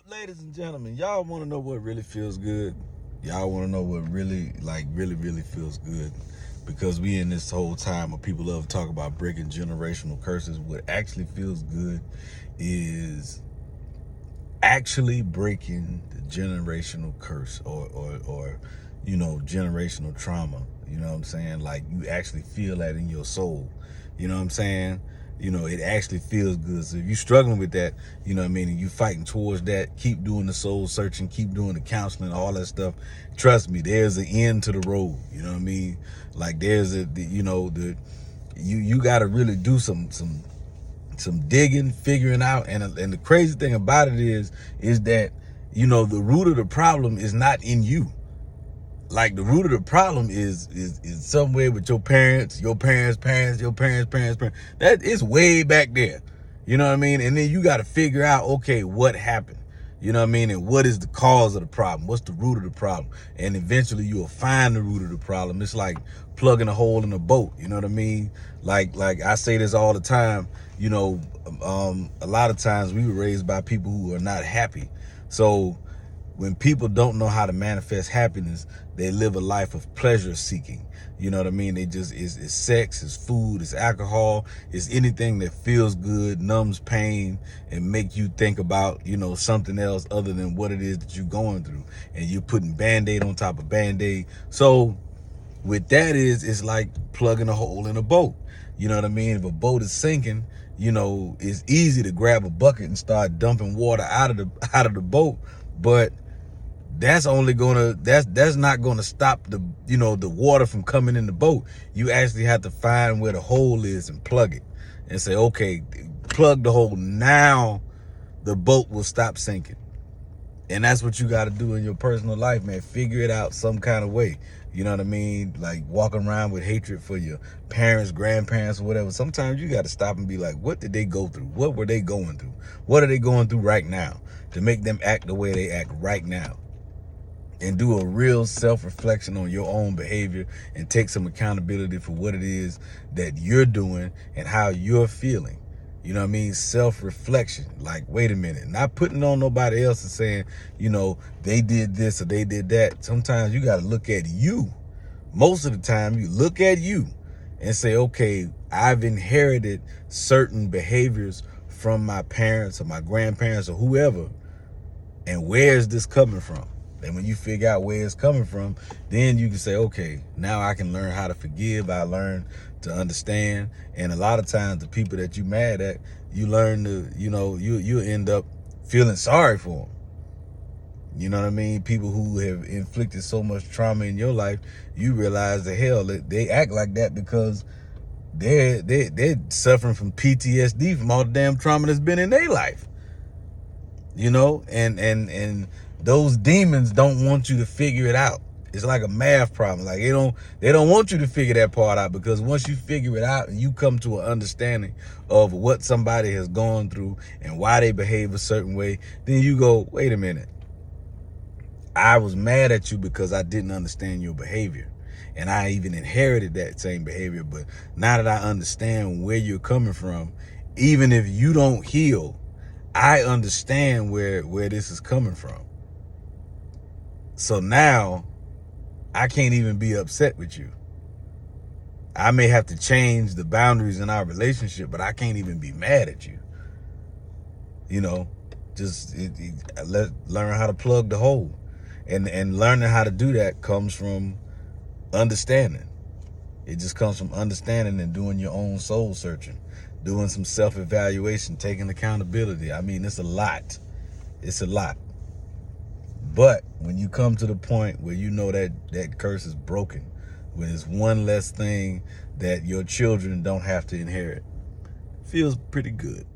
Ladies and gentlemen, y'all want to know what really feels good? Y'all want to know what really feels good? Because we in this whole time where people love to talk about breaking generational curses. What actually feels good is actually breaking the generational curse or generational trauma. You know what I'm saying? Like, you actually feel that in your soul. You know what I'm saying? It actually feels good. So if you're struggling with that, you know what I mean, and you fighting towards that, keep doing the soul searching, keep doing the counseling, all that stuff. Trust me, there's an end to the road. You know what I mean? Like, there's you got to really do some digging, figuring out. And the crazy thing about it is that, the root of the problem is not in you. Like, the root of the problem is somewhere with your parents, your parents' parents, your parents' parents' parents. That is way back there. You know what I mean? And then you got to figure out, okay, what happened? You know what I mean? And what is the cause of the problem? What's the root of the problem? And eventually you will find the root of the problem. It's like plugging a hole in a boat. You know what I mean? Like I say this all the time. A lot of times we were raised by people who are not happy. So when people don't know how to manifest happiness, they live a life of pleasure seeking. You know what I mean? They just, it's sex, it's food, it's alcohol, it's anything that feels good, numbs pain, and make you think about, something else other than what it is that you're going through. And you're putting Band-Aid on top of Band-Aid. So with that it's like plugging a hole in a boat. You know what I mean? If a boat is sinking, it's easy to grab a bucket and start dumping water out of the boat, but that's not gonna stop the water from coming in the boat. You actually have to find where the hole is and plug it and say, okay, plug the hole. Now the boat will stop sinking. And that's what you got to do in your personal life, man. Figure it out some kind of way. You know what I mean? Like, walking around with hatred for your parents, grandparents, or whatever. Sometimes you got to stop and be like, what did they go through? What were they going through? What are they going through right now to make them act the way they act right now? And do a real self-reflection on your own behavior and take some accountability for what it is that you're doing and how you're feeling. You know what I mean? Self-reflection. Like, wait a minute. Not putting on nobody else and saying, they did this or they did that. Sometimes you got to look at you. Most of the time, you look at you and say, okay, I've inherited certain behaviors from my parents or my grandparents or whoever. And where is this coming from? And when you figure out where it's coming from, then you can say, okay, now I can learn how to forgive. I learn to understand. And a lot of times the people that you mad at, you learn to, you end up feeling sorry for them. You know what I mean? People who have inflicted so much trauma in your life, you realize the hell that they act like that because they're suffering from PTSD from all the damn trauma that's been in their life. And those demons don't want you to figure it out. It's like a math problem. Like, they don't want you to figure that part out, because once you figure it out and you come to an understanding of what somebody has gone through and why they behave a certain way, then you go, wait a minute. I was mad at you because I didn't understand your behavior. And I even inherited that same behavior. But now that I understand where you're coming from, even if you don't heal, I understand where this is coming from. So now I can't even be upset with you. I may have to change the boundaries in our relationship, but I can't even be mad at you. Learn how to plug the hole. And learning how to do that comes from understanding. It just comes from understanding and doing your own soul searching, doing some self-evaluation, taking accountability. I mean, it's a lot. It's a lot. But when you come to the point where you know that curse is broken, when it's one less thing that your children don't have to inherit, it feels pretty good.